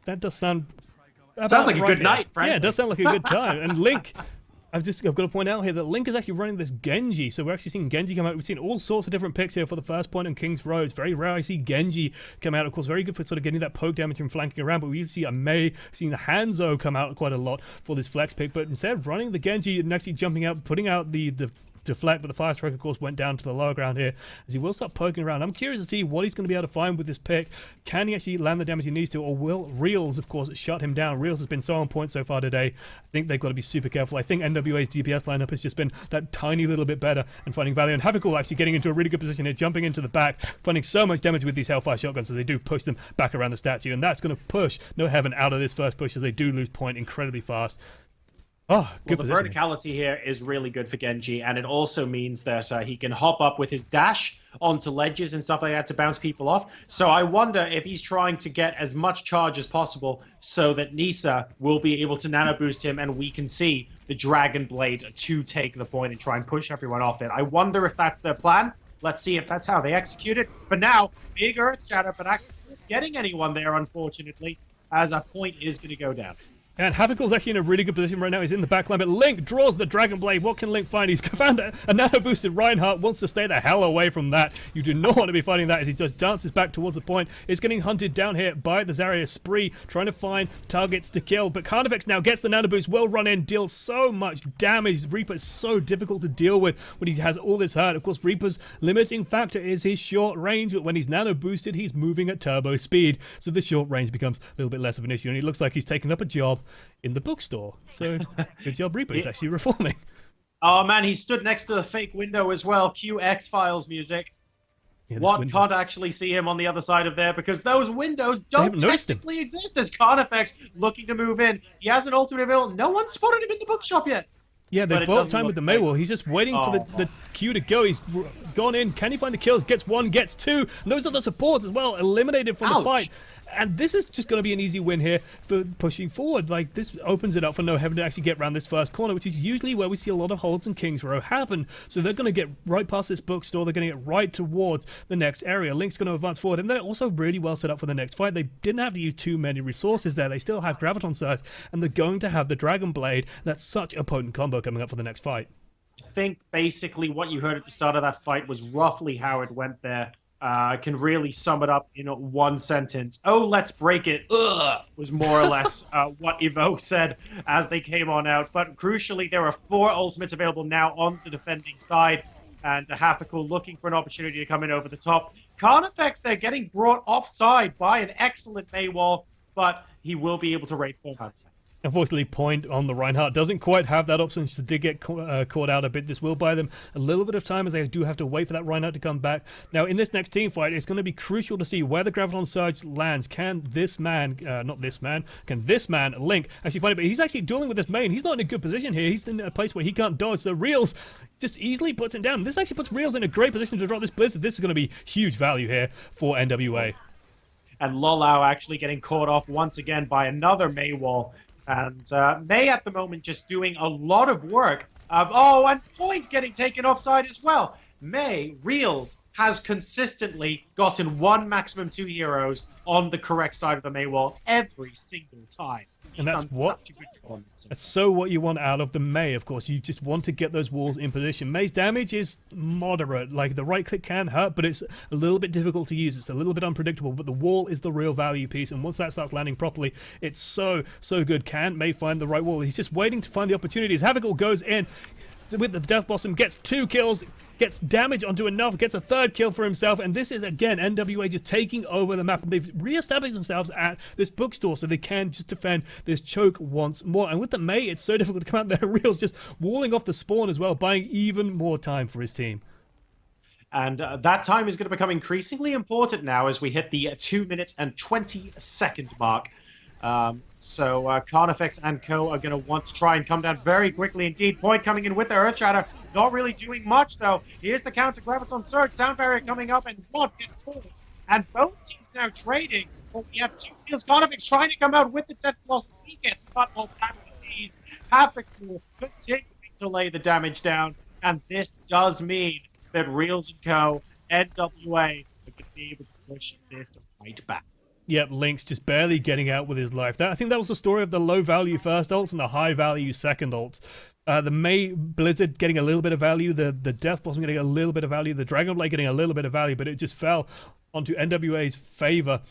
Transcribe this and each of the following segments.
that does sound... Sounds like a good night, frankly. Yeah, it does sound like a good time. And Link... I've got to point out here that Link is actually running this Genji, so we're actually seeing Genji come out. We've seen all sorts of different picks here for the first point on King's Road. It's very rare I see Genji come out. Of course, very good for sort of getting that poke damage and flanking around, but we see a Mei, seeing the Hanzo come out quite a lot for this flex pick, but instead of running the Genji and actually jumping out, putting out the deflect, but the fire strike of course went down to the lower ground here as he will start poking around. I'm curious to see what he's going to be able to find with this pick. Can he actually land the damage he needs to, or will Reels of course shut him down? Reels has been so on point so far today. I think they've got to be super careful. I think NWA's DPS lineup has just been that tiny little bit better and finding value, and Havoc actually getting into a really good position here, jumping into the back, finding so much damage with these Hellfire shotguns as they do push them back around the statue, and that's going to push NoHeaven out of this first push as they do lose point incredibly fast. Oh, good well, the verticality here is really good for Genji, and it also means that he can hop up with his dash onto ledges and stuff like that to bounce people off. So I wonder if he's trying to get as much charge as possible so that Nisa will be able to nano boost him, and we can see the Dragon Blade to take the point and try and push everyone off it. I wonder if that's their plan. Let's see if that's how they execute it. But now, big Earth Shatter, but actually not getting anyone there, unfortunately, as a point is going to go down. And Havicle's actually in a really good position right now. He's in the backline, but Link draws the Dragon Blade. What can Link find? He's found a nano-boosted Reinhardt, wants to stay the hell away from that. You do not want to be fighting that as he just dances back towards the point. Is getting hunted down here by the Zarya Spree, trying to find targets to kill. But Carnifex now gets the nano-boost, will run in, deals so much damage. Reaper is so difficult to deal with when he has all this hurt. Of course, Reaper's limiting factor is his short range, but when he's nano-boosted, he's moving at turbo speed. So the short range becomes a little bit less of an issue, and he looks like he's taken up a job in the bookstore. So good job, Reaper. He's actually reforming. Oh man, he stood next to the fake window as well. Cue X-Files music. Yeah, what can't actually see him on the other side of there because those windows don't technically exist. There's Carnifex looking to move in. He has an ultimate available. No one spotted him in the bookshop yet. Yeah, they've bought time with the Maywall. He's just waiting for the queue to go. He's gone in. Can he find the kills? Gets one, gets two. And those are the supports as well, eliminated from the fight. And this is just going to be an easy win here for pushing forward. Like, this opens it up for NoHeaven to actually get around this first corner, which is usually where we see a lot of holds in King's Row happen. So they're going to get right past this bookstore. They're going to get right towards the next area. Link's going to advance forward, and they're also really well set up for the next fight. They didn't have to use too many resources there. They still have Graviton Surge, and they're going to have the Dragon Blade. That's such a potent combo coming up for the next fight. I think basically what you heard at the start of that fight was roughly how it went there. I can really sum it up in one sentence. Oh, let's break it. Ugh, was more or less what Evoke said as they came on out. But crucially, there are 4 ultimates available now on the defending side. And Hathakul looking for an opportunity to come in over the top. Carnifex, they're getting brought offside by an excellent Maywall, but he will be able to rate 400. Unfortunately, point on the Reinhardt doesn't quite have that option. She did get caught out a bit. This will buy them a little bit of time as they do have to wait for that Reinhardt to come back. Now, in this next team fight, it's going to be crucial to see where the Graviton Surge lands. Can this man, can this man, Link, actually find it? But he's actually dueling with this main. He's not in a good position here. He's in a place where he can't dodge. So Reels just easily puts him down. This actually puts Reels in a great position to drop this Blizzard. This is going to be huge value here for NWA. And Lolau actually getting caught off once again by another Maywall. And Mei at the moment just doing a lot of work. And Point getting taken offside as well. Mei, Reels, has consistently gotten 1, maximum 2 heroes on the correct side of the Maywall every single time. He's and that's what such a good job. That's so what you want out of the Mei, of course. You just want to get those walls in position. Mei's damage is moderate. Like, the right click can hurt, but it's a little bit difficult to use. It's a little bit unpredictable, but the wall is the real value piece, and once that starts landing properly, it's so good. Can Mei find the right wall? He's just waiting to find the opportunities. Havigul goes in with the Death Blossom, gets 2 kills, gets damage onto enough, gets a 3rd kill for himself, and this is, again, NWA just taking over the map. They've re-established themselves at this bookstore so they can just defend this choke once more. And with the Mei, it's so difficult to come out there. Reels just walling off the spawn as well, buying even more time for his team. And that time is going to become increasingly important now as we hit the 2-minute and 20-second mark. So Carnifex and co are going to want to try and come down very quickly indeed. Point coming in with the Earth Shatter. Not really doing much, though. Here's the counter Graviton Surge. Sound Barrier coming up, and Mod gets forward. And both teams now trading. But we have 2 kills. Carnifex trying to come out with the Death Blossom. He gets cut off back with these. Havicul continuing to lay the damage down. And this does mean that Reels and Co, NWA, are going to be able to push this right back. Yep, Link's just barely getting out with his life. I think that was the story of the low-value first ults and the high-value second ults. The May Blizzard getting a little bit of value, the Death Blossom getting a little bit of value, the Dragon Blade getting a little bit of value, but it just fell onto NWA's favor.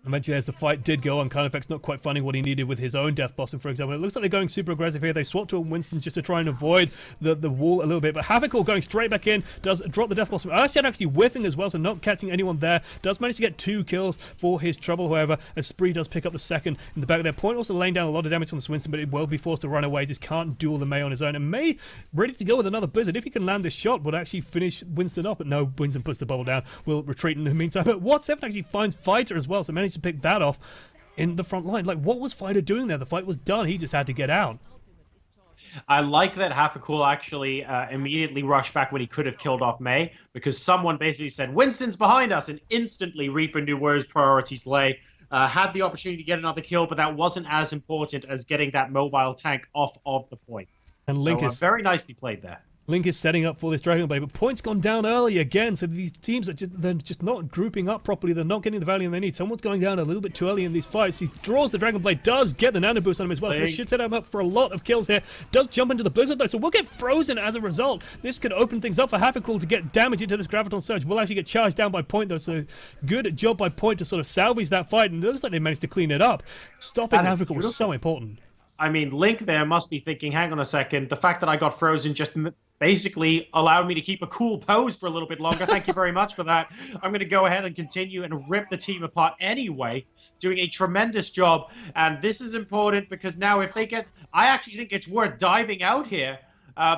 Eventually, as the fight did go on, Carnifex not quite finding what he needed with his own Death Blossom, for example. It looks like they're going super aggressive here. They swap to a Winston just to try and avoid the wall a little bit. But Havocl going straight back in, does drop the Death Blossom. Urshan actually whiffing as well, so not catching anyone there. Does manage to get 2 kills for his trouble, however, as Spree does pick up the second in the back of their point. Also laying down a lot of damage on the Winston, but it will be forced to run away. Just can't duel the May on his own. And May, ready to go with another Blizzard. If he can land this shot, would actually finish Winston off. But no, Winston puts the bubble down. Will retreat in the meantime. But What7 actually finds Fighter as well, so managed to pick that off in the front line. Like, what was Fighter doing there? The fight was done. He just had to get out. I like that Havocl actually immediately rushed back when he could have killed off May, because someone basically said, Winston's behind us, and instantly Reaper knew where his priorities lay. Had the opportunity to get another kill, but that wasn't as important as getting that mobile tank off of the point. And Link is very nicely played there. Link is setting up for this Dragon Blade, but points gone down early again, so these teams are they're just not grouping up properly. They're not getting the value they need. Someone's going down a little bit too early in these fights. He draws the Dragon Blade, does get the nano boost on him as well, so this should set him up for a lot of kills here. Does jump into the Blizzard though, so we'll get frozen as a result. This could open things up for Havocl to get damage into this Graviton Surge. We'll actually get charged down by Point though, so good job by Point to sort of salvage that fight, and it looks like they managed to clean it up. Stopping Havocl was so important. I mean, Link there must be thinking, hang on a second, the fact that I got frozen just basically allowed me to keep a cool pose for a little bit longer. Thank you very much for that. I'm going to go ahead and continue and rip the team apart anyway, doing a tremendous job. And this is important because now if they get... I actually think it's worth diving out here,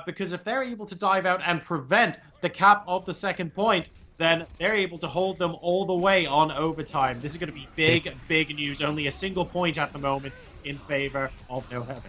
because if they're able to dive out and prevent the cap of the second point, then they're able to hold them all the way on overtime. This is going to be big, big news. Only a single point at the moment in favor of NoHeaven.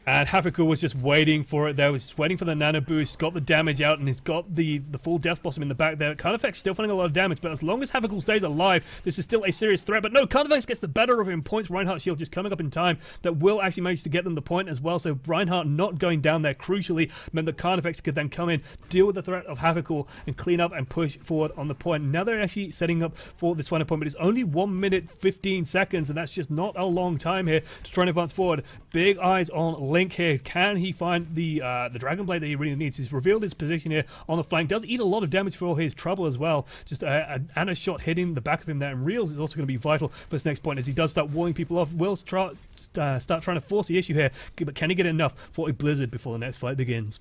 And Havocl was just waiting for it there, was just waiting for the nano boost, got the damage out, and he's got the full Death Blossom in the back there. Carnifex still finding a lot of damage, but as long as Havocl stays alive, this is still a serious threat. But no, Carnifex gets the better of him. Points Reinhardt's shield just coming up in time. That will actually manage to get them the point as well. So Reinhardt not going down there crucially meant that Carnifex could then come in, deal with the threat of Havocl, and clean up and push forward on the point. Now they're actually setting up for this final point, but it's only 1 minute 15 seconds, and that's just not a long time here to try and advance forward. Big eyes on Link here. Can he find the Dragon Blade that he really needs? He's revealed his position here on the flank. Does eat a lot of damage for his trouble as well. Just and a shot hitting the back of him there. And Reels is also going to be vital for this next point as he does start walling people off. Will start trying to force the issue here. But can he get enough for a Blizzard before the next fight begins?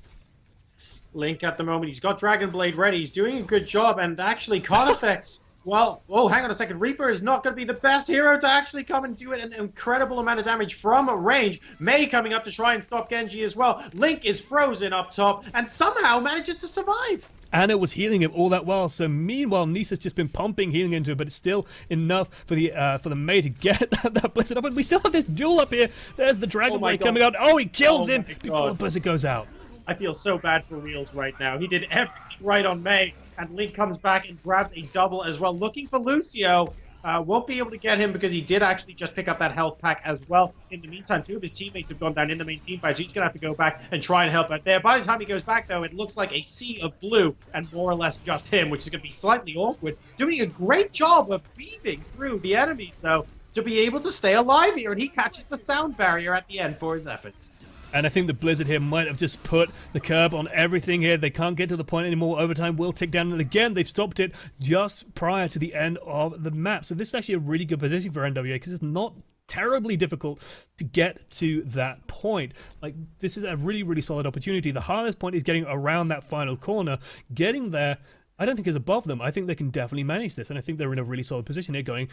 Link at the moment, he's got Dragon Blade ready. He's doing a good job. And actually, Carnifex... Well, oh, hang on a second. Reaper is not going to be the best hero to actually come and do an incredible amount of damage from range. May coming up to try and stop Genji as well. Link is frozen up top and somehow manages to survive. Anna was healing him all that while, so meanwhile Nisa's just been pumping healing into him, but it's still enough for the May to get that Blizzard up. And we still have this duel up here. There's the Dragon Blade coming out. Oh, he kills him before the Blizzard goes out. I feel so bad for Reels right now. He did everything right on May, and Link comes back and grabs a double as well. Looking for Lucio. Won't be able to get him because he did actually just pick up that health pack as well. In the meantime, 2 of his teammates have gone down in the main team fight, so he's going to have to go back and try and help out there. By the time he goes back, though, it looks like a sea of blue and more or less just him, which is going to be slightly awkward. Doing a great job of weaving through the enemies, though, to be able to stay alive here, and he catches the sound barrier at the end for his efforts. And I think the Blizzard here might have just put the curb on everything here. They can't get to the point anymore. Overtime will tick down. And again, they've stopped it just prior to the end of the map. So this is actually a really good position for NWA because it's not terribly difficult to get to that point. Like, this is a really, really solid opportunity. The hardest point is getting around that final corner. Getting there, I don't think is above them. I think they can definitely manage this. And I think they're in a really solid position here going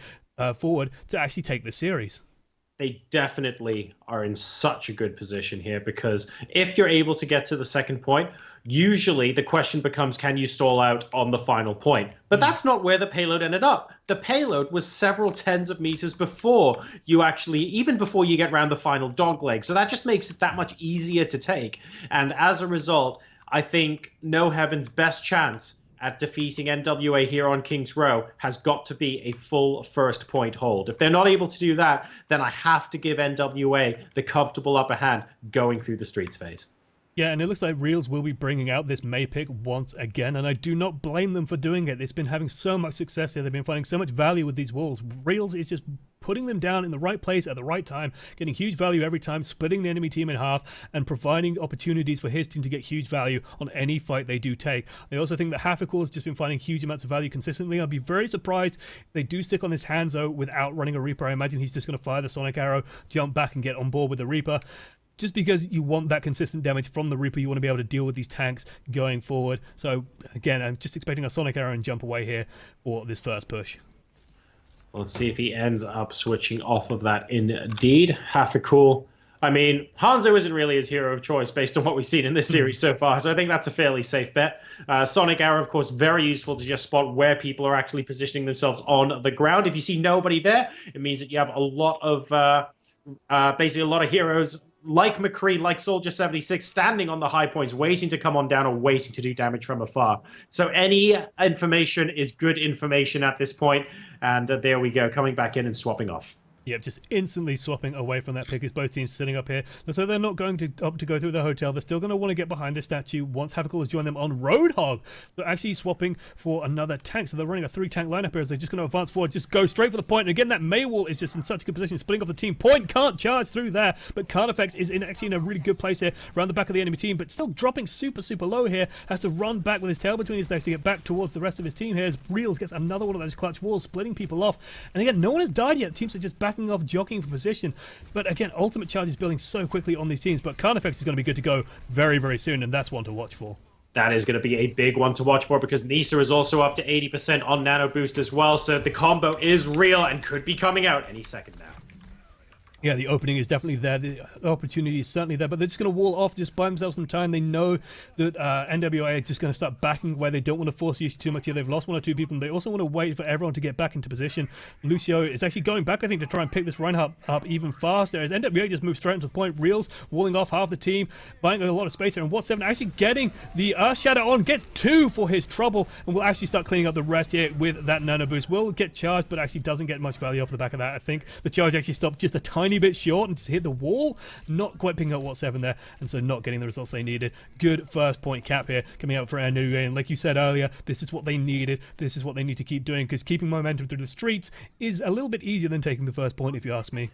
forward to actually take the series. They definitely are in such a good position here because if you're able to get to the second point, usually the question becomes, can you stall out on the final point? But that's not where the payload ended up. The payload was several tens of meters before you actually, even before you get around the final dog leg. So that just makes it that much easier to take. And as a result, I think NoHeaven's best chance at defeating NWA here on King's Row has got to be a full first point hold. If they're not able to do that, then I have to give NWA the comfortable upper hand going through the streets phase. Yeah, and it looks like Reels will be bringing out this May pick once again, and I do not blame them for doing it. It's been having so much success here. They've been finding so much value with these walls. Reels is just putting them down in the right place at the right time, getting huge value every time, splitting the enemy team in half, and providing opportunities for his team to get huge value on any fight they do take. I also think that Hafikor has just been finding huge amounts of value consistently. I'd be very surprised if they do stick on this Hanzo without running a Reaper. I imagine he's just going to fire the Sonic Arrow, jump back, and get on board with the Reaper. Just because you want that consistent damage from the Reaper, you want to be able to deal with these tanks going forward. So, again, I'm just expecting a Sonic Arrow and jump away here for this first push. Let's see if he ends up switching off of that indeed. Hafikor. I mean, Hanzo isn't really his hero of choice based on what we've seen in this series so far, so I think that's a fairly safe bet. Sonic Arrow, of course, very useful to just spot where people are actually positioning themselves on the ground. If you see nobody there, it means that you have a lot of, basically a lot of heroes like McCree, like Soldier 76, standing on the high points, waiting to come on down or waiting to do damage from afar. So any information is good information at this point. And there we go, coming back in and swapping off. Yep, just instantly swapping away from that pick as both teams sitting up here. So they're not going to opt to go through the hotel. They're still going to want to get behind the statue once Hafikor has joined them on Roadhog. They're actually swapping for another tank. So they're running a 3-tank lineup here as they're just going to advance forward, just go straight for the point. And again, that May wall is just in such a good position, splitting off the team. Point can't charge through there, but Carnifex is actually in a really good place here around the back of the enemy team, but still dropping super, super low here. Has to run back with his tail between his legs to get back towards the rest of his team here as Reels gets another one of those clutch walls, splitting people off. And again, no one has died yet. Teams are just backing off, jockeying for position. But again, ultimate charge is building so quickly on these teams, but Carnifex is going to be good to go very, very soon, and that's one to watch for. That is going to be a big one to watch for because Nisa is also up to 80% on Nano Boost as well, so the combo is real and could be coming out any second now. Yeah, the opening is definitely there. The opportunity is certainly there, but they're just going to wall off, just buy themselves some time. They know that NWA are just going to start backing where they don't want to force the issue too much here. They've lost one or two people, and they also want to wait for everyone to get back into position. Lucio is actually going back, I think, to try and pick this Reinhardt up even faster as NWA just moves straight into the point. Reels walling off half the team, buying a lot of space here, and What7 actually getting the Earth Shadow on, gets 2 for his trouble, and will actually start cleaning up the rest here with that Nano Boost. Will get charged, but actually doesn't get much value off the back of that. I think the charge actually stopped just a tiny bit short and just hit the wall, not quite picking up What7 there, and so not getting the results they needed. Good first point cap here coming out for NWA, and like you said earlier, this is what they needed. This is what they need to keep doing, because keeping momentum through the streets is a little bit easier than taking the first point, if you ask me.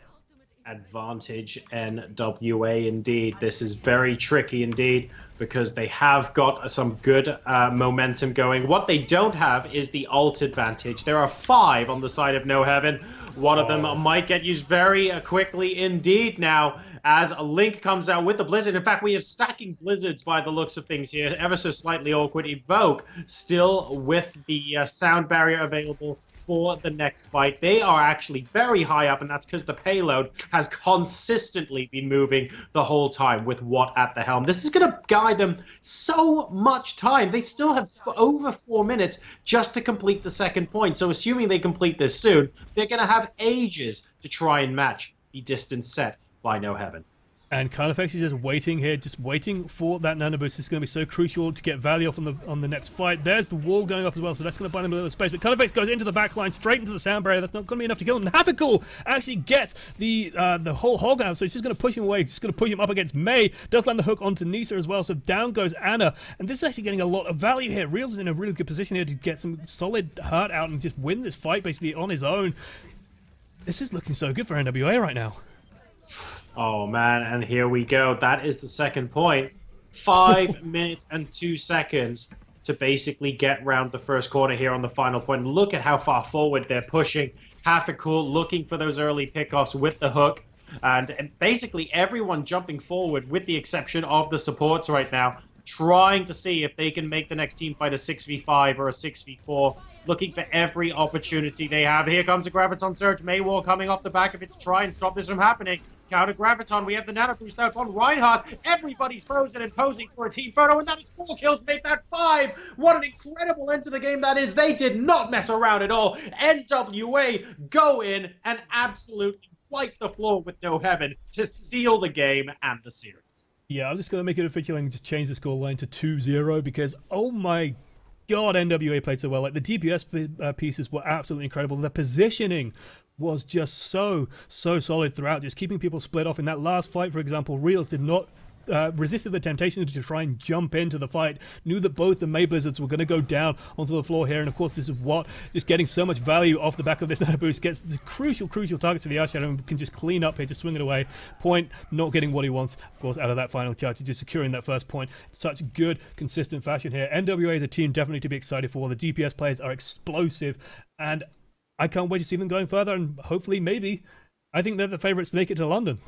Advantage NWA indeed. This is very tricky indeed because they have got some good momentum going. What they don't have is the ult advantage. There are 5 on the side of NoHeaven. One of them might get used very quickly indeed now as a Link comes out with the Blizzard. In fact, we have stacking Blizzards by the looks of things here. Ever so slightly awkward. Evoke still with the sound barrier available for the next fight. They are actually very high up, and that's because the payload has consistently been moving the whole time with Watt at the helm. This is going to guide them so much time. They still have over 4 minutes just to complete the second point. So assuming they complete this soon, they're going to have ages to try and match the distance set by NoHeaven. And Carnifex is just waiting here, just waiting for that Nano Boost. It's going to be so crucial to get value off on the next fight. There's the wall going up as well, so that's going to buy them a little space. But Carnifex goes into the back line, straight into the sound barrier. That's not going to be enough to kill him. And Hafikor actually gets the whole hog out, so it's just going to push him away. Just going to push him up against May. Does land the hook onto Nisa as well, so down goes Anna. And this is actually getting a lot of value here. Reels is in a really good position here to get some solid hurt out and just win this fight basically on his own. This is looking so good for NWA right now. Oh man, and here we go. That is the second point. 5 minutes and 2 seconds to basically get round the first corner here on the final point. Look at how far forward they're pushing. Hafikor looking for those early pickoffs with the hook. And basically everyone jumping forward with the exception of the supports right now, trying to see if they can make the next team fight a 6v5 or a 6v4. Looking for every opportunity they have. Here comes a Graviton Surge. Maywar coming off the back of it to try and stop this from happening. Counter Graviton. We have the Nano Boost out on Reinhardt. Everybody's frozen and posing for a team photo, and that is 4 kills. Make that 5. What an incredible end to the game that is. They did not mess around at all. NWA go in and absolutely wipe the floor with NoHeaven to seal the game and the series. Yeah, I'm just going to make it official and just change the scoreline to 2-0 because, oh my God, NWA played so well. Like, the DPS pieces were absolutely incredible. The positioning was just so solid throughout, just keeping people split off. In that last fight, for example, Reels did not resisted the temptation to try and jump into the fight, knew that both the May Blizzards were going to go down onto the floor here, and of course this is what just getting so much value off the back of this nano boost gets the crucial targets for the Earthshadow and can just clean up here to swing it away. Point not getting what he wants, of course, out of that final charge, just securing that first point in such good, consistent fashion here. NWA is a team definitely to be excited for. The DPS players are explosive, and I can't wait to see them going further, and hopefully, maybe, I think they're the favourites to make it to London.